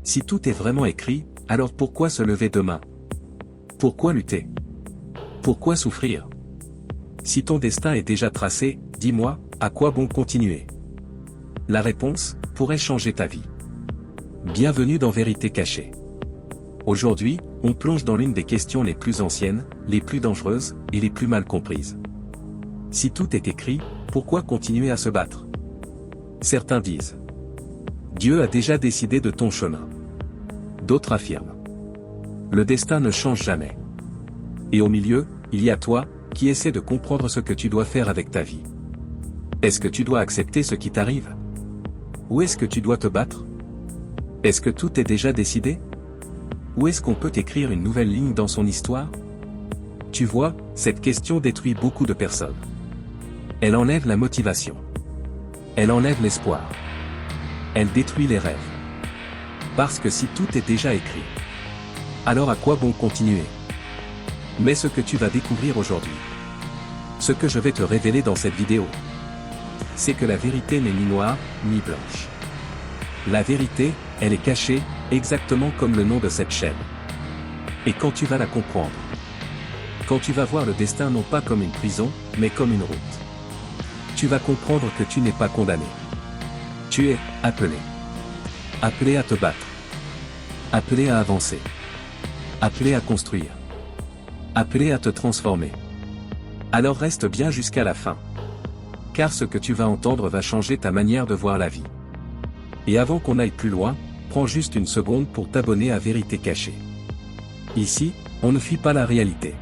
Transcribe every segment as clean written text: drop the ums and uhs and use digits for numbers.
Si tout est vraiment écrit, alors pourquoi se lever demain? Pourquoi lutter? Pourquoi souffrir? Si ton destin est déjà tracé, dis-moi, à quoi bon continuer? La réponse pourrait changer ta vie. Bienvenue dans Vérité Cachée. Aujourd'hui, on plonge dans l'une des questions les plus anciennes, les plus dangereuses et les plus mal comprises. Si tout est écrit, pourquoi continuer à se battre? Certains disent: Dieu a déjà décidé de ton chemin. D'autres affirment: le destin ne change jamais. Et au milieu, il y a toi, qui essaie de comprendre ce que tu dois faire avec ta vie. Est-ce que tu dois accepter ce qui t'arrive? Ou est-ce que tu dois te battre? Est-ce que tout est déjà décidé? Ou est-ce qu'on peut écrire une nouvelle ligne dans son histoire? Tu vois, cette question détruit beaucoup de personnes. Elle enlève la motivation. Elle enlève l'espoir. Elle détruit les rêves. Parce que si tout est déjà écrit, alors à quoi bon continuer? Mais ce que tu vas découvrir aujourd'hui, ce que je vais te révéler dans cette vidéo, c'est que la vérité n'est ni noire, ni blanche. La vérité, elle est cachée, exactement comme le nom de cette chaîne. Et quand tu vas la comprendre, quand tu vas voir le destin non pas comme une prison, mais comme une route, tu vas comprendre que tu n'es pas condamné. Tu es appelé. Appelé à te battre. Appelé à avancer. Appelé à construire. Appelé à te transformer. Alors reste bien jusqu'à la fin. Car ce que tu vas entendre va changer ta manière de voir la vie. Et avant qu'on aille plus loin, prends juste une seconde pour t'abonner à Vérité Cachée. Ici, on ne fuit pas la réalité.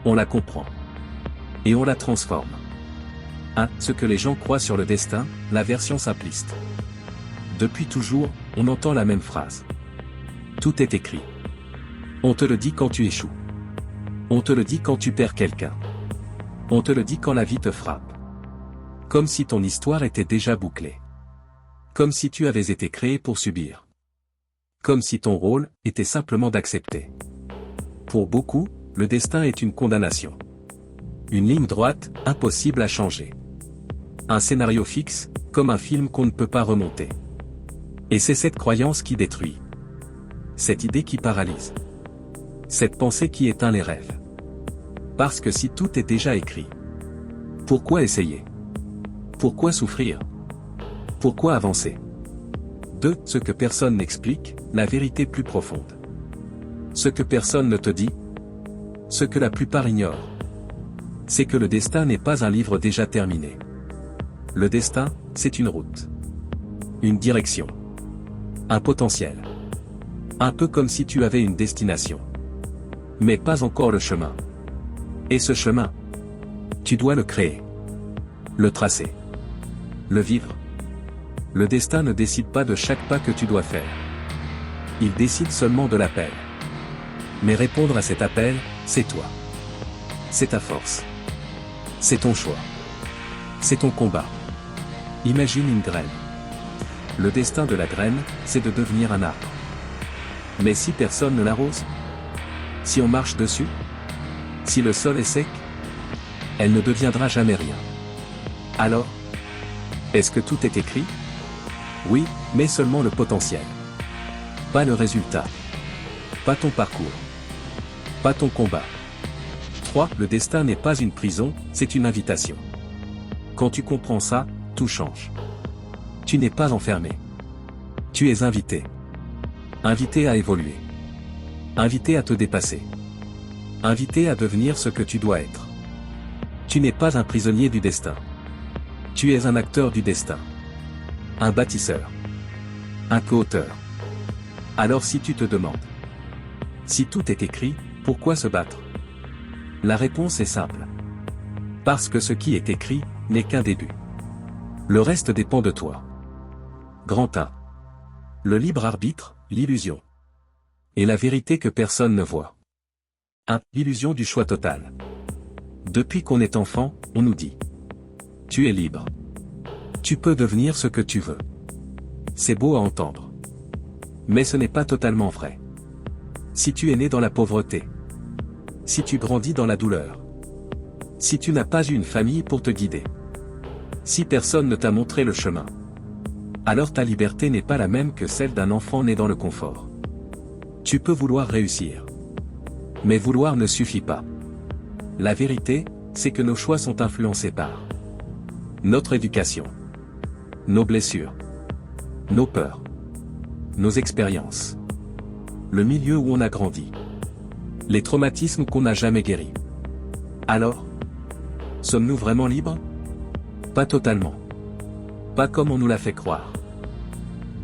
On la comprend. Et on la transforme. 1. Ce que les gens croient sur le destin, la version simpliste. Depuis toujours, on entend la même phrase. Tout est écrit. On te le dit quand tu échoues. On te le dit quand tu perds quelqu'un. On te le dit quand la vie te frappe. Comme si ton histoire était déjà bouclée. Comme si tu avais été créé pour subir. Comme si ton rôle était simplement d'accepter. Pour beaucoup, le destin est une condamnation. Une ligne droite, impossible à changer. Un scénario fixe, comme un film qu'on ne peut pas remonter. Et c'est cette croyance qui détruit. Cette idée qui paralyse. Cette pensée qui éteint les rêves. Parce que si tout est déjà écrit, pourquoi essayer? Pourquoi souffrir? Pourquoi avancer? 2. Ce que personne n'explique, la vérité plus profonde. Ce que personne ne te dit, ce que la plupart ignorent, c'est que le destin n'est pas un livre déjà terminé. Le destin, c'est une route. Une direction. Un potentiel. Un peu comme si tu avais une destination. Mais pas encore le chemin. Et ce chemin, tu dois le créer. Le tracer. Le vivre. Le destin ne décide pas de chaque pas que tu dois faire. Il décide seulement de l'appel. Mais répondre à cet appel, c'est toi. C'est ta force. C'est ton choix. C'est ton combat. Imagine une graine. Le destin de la graine, c'est de devenir un arbre. Mais si personne ne l'arrose? Si on marche dessus? Si le sol est sec? Elle ne deviendra jamais rien. Alors? Est-ce que tout est écrit? Oui, mais seulement le potentiel. Pas le résultat. Pas ton parcours. Pas ton combat. 3. Le destin n'est pas une prison, c'est une invitation. Quand tu comprends ça, tout change. Tu n'es pas enfermé. Tu es invité. Invité à évoluer. Invité à te dépasser. Invité à devenir ce que tu dois être. Tu n'es pas un prisonnier du destin. Tu es un acteur du destin. Un bâtisseur. Un co-auteur. Alors si tu te demandes, si tout est écrit, pourquoi se battre? La réponse est simple. Parce que ce qui est écrit, n'est qu'un début. Le reste dépend de toi. Grand 1. Le libre arbitre, l'illusion. Et la vérité que personne ne voit. 1. L'illusion du choix total. Depuis qu'on est enfant, on nous dit: tu es libre. Tu peux devenir ce que tu veux. C'est beau à entendre. Mais ce n'est pas totalement vrai. Si tu es né dans la pauvreté, si tu grandis dans la douleur, si tu n'as pas eu une famille pour te guider, si personne ne t'a montré le chemin, alors ta liberté n'est pas la même que celle d'un enfant né dans le confort. Tu peux vouloir réussir. Mais vouloir ne suffit pas. La vérité, c'est que nos choix sont influencés par notre éducation, nos blessures, nos peurs, nos expériences, le milieu où on a grandi, les traumatismes qu'on n'a jamais guéris. Alors, sommes-nous vraiment libres? Pas totalement. Pas comme on nous l'a fait croire.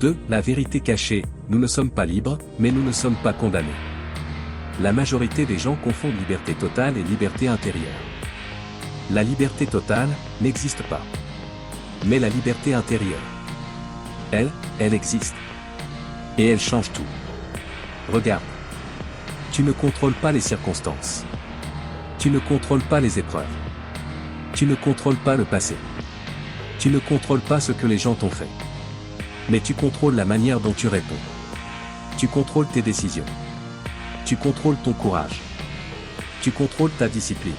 2. La vérité cachée, nous ne sommes pas libres, mais nous ne sommes pas condamnés. La majorité des gens confondent liberté totale et liberté intérieure. La liberté totale n'existe pas. Mais la liberté intérieure, elle existe. Et elle change tout. Regarde. Tu ne contrôles pas les circonstances. Tu ne contrôles pas les épreuves. Tu ne contrôles pas le passé. Tu ne contrôles pas ce que les gens t'ont fait. Mais tu contrôles la manière dont tu réponds. Tu contrôles tes décisions. Tu contrôles ton courage. Tu contrôles ta discipline.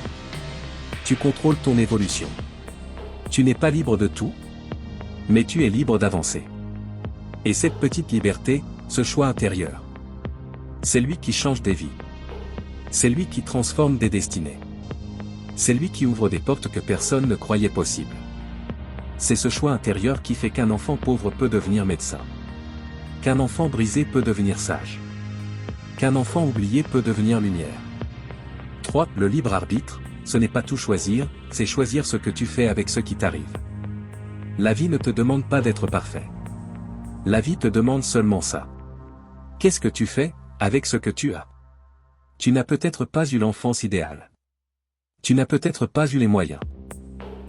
Tu contrôles ton évolution. Tu n'es pas libre de tout, mais tu es libre d'avancer. Et cette petite liberté, ce choix intérieur, c'est lui qui change des vies. C'est lui qui transforme des destinées. C'est lui qui ouvre des portes que personne ne croyait possibles. C'est ce choix intérieur qui fait qu'un enfant pauvre peut devenir médecin. Qu'un enfant brisé peut devenir sage. Qu'un enfant oublié peut devenir lumière. 3. Le libre arbitre, ce n'est pas tout choisir, c'est choisir ce que tu fais avec ce qui t'arrive. La vie ne te demande pas d'être parfait. La vie te demande seulement ça. Qu'est-ce que tu fais avec ce que tu as? Tu n'as peut-être pas eu l'enfance idéale. Tu n'as peut-être pas eu les moyens.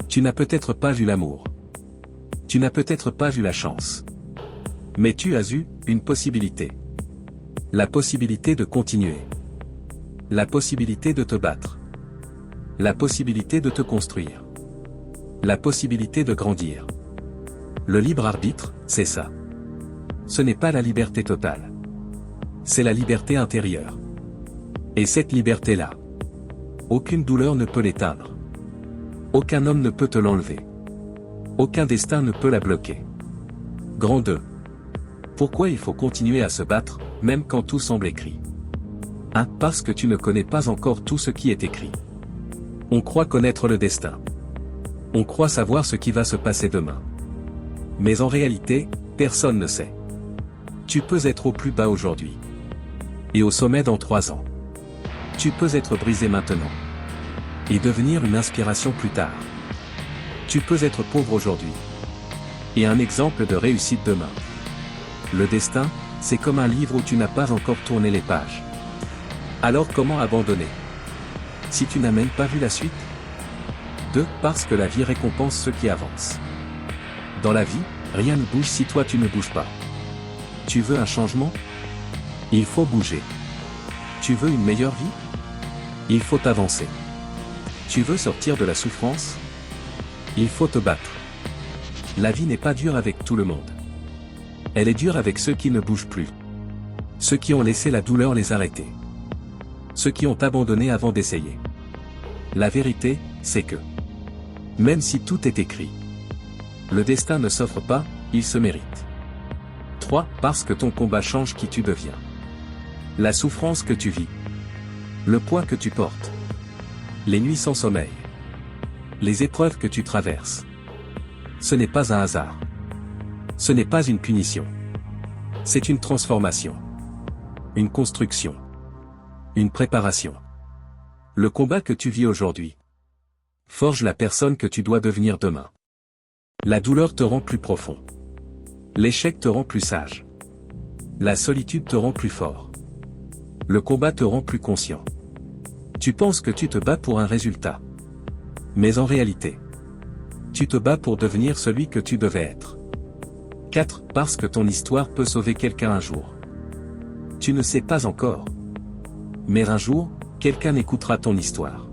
Tu n'as peut-être pas eu l'amour. Tu n'as peut-être pas eu la chance. Mais tu as eu une possibilité. La possibilité de continuer. La possibilité de te battre. La possibilité de te construire. La possibilité de grandir. Le libre arbitre, c'est ça. Ce n'est pas la liberté totale. C'est la liberté intérieure. Et cette liberté-là, aucune douleur ne peut l'éteindre. Aucun homme ne peut te l'enlever. Aucun destin ne peut la bloquer. Grand 2. Pourquoi il faut continuer à se battre, même quand tout semble écrit? 1. Parce que tu ne connais pas encore tout ce qui est écrit. On croit connaître le destin. On croit savoir ce qui va se passer demain. Mais en réalité, personne ne sait. Tu peux être au plus bas aujourd'hui. Et au sommet dans 3 ans. Tu peux être brisé maintenant. Et devenir une inspiration plus tard. Tu peux être pauvre aujourd'hui. Et un exemple de réussite demain. Le destin, c'est comme un livre où tu n'as pas encore tourné les pages. Alors comment abandonner? Si tu n'as même pas vu la suite? 2. Parce que la vie récompense ceux qui avancent. Dans la vie, rien ne bouge si toi tu ne bouges pas. Tu veux un changement? Il faut bouger. Tu veux une meilleure vie? Il faut avancer. Tu veux sortir de la souffrance? Il faut te battre. La vie n'est pas dure avec tout le monde. Elle est dure avec ceux qui ne bougent plus. Ceux qui ont laissé la douleur les arrêter. Ceux qui ont abandonné avant d'essayer. La vérité, c'est que, même si tout est écrit, le destin ne s'offre pas, il se mérite. 3. Parce que ton combat change qui tu deviens. La souffrance que tu vis. Le poids que tu portes. Les nuits sans sommeil. Les épreuves que tu traverses. Ce n'est pas un hasard. Ce n'est pas une punition. C'est une transformation. Une construction. Une préparation. Le combat que tu vis aujourd'hui forge la personne que tu dois devenir demain. La douleur te rend plus profond. L'échec te rend plus sage. La solitude te rend plus fort. Le combat te rend plus conscient. Tu penses que tu te bats pour un résultat. Mais en réalité, tu te bats pour devenir celui que tu devais être. 4. Parce que ton histoire peut sauver quelqu'un un jour. Tu ne sais pas encore. Mais un jour, quelqu'un écoutera ton histoire.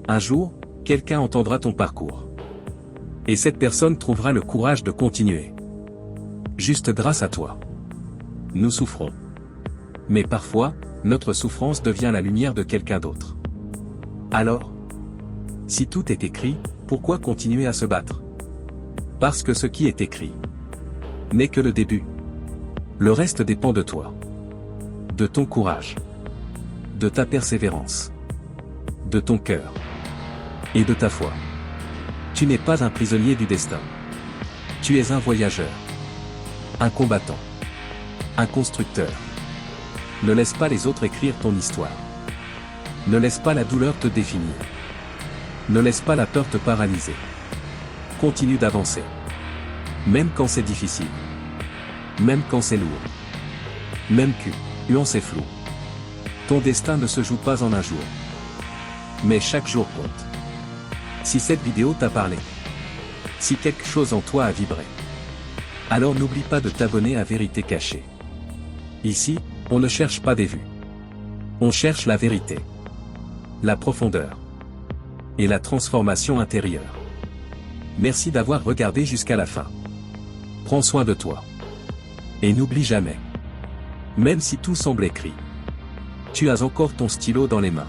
Un jour, quelqu'un entendra ton parcours. Et cette personne trouvera le courage de continuer. Juste grâce à toi. Nous souffrons. Mais parfois, notre souffrance devient la lumière de quelqu'un d'autre. Alors, si tout est écrit, pourquoi continuer à se battre? Parce que ce qui est écrit, n'est que le début. Le reste dépend de toi. De ton courage. De ta persévérance. De ton cœur. Et de ta foi. Tu n'es pas un prisonnier du destin. Tu es un voyageur. Un combattant. Un constructeur. Ne laisse pas les autres écrire ton histoire. Ne laisse pas la douleur te définir. Ne laisse pas la peur te paralyser. Continue d'avancer. Même quand c'est difficile. Même quand c'est lourd. Même quand c'est flou. Ton destin ne se joue pas en un jour. Mais chaque jour compte. Si cette vidéo t'a parlé, si quelque chose en toi a vibré, alors n'oublie pas de t'abonner à Vérité Cachée. Ici, on ne cherche pas des vues. On cherche la vérité, la profondeur et la transformation intérieure. Merci d'avoir regardé jusqu'à la fin. Prends soin de toi. Et n'oublie jamais. Même si tout semble écrit, tu as encore ton stylo dans les mains.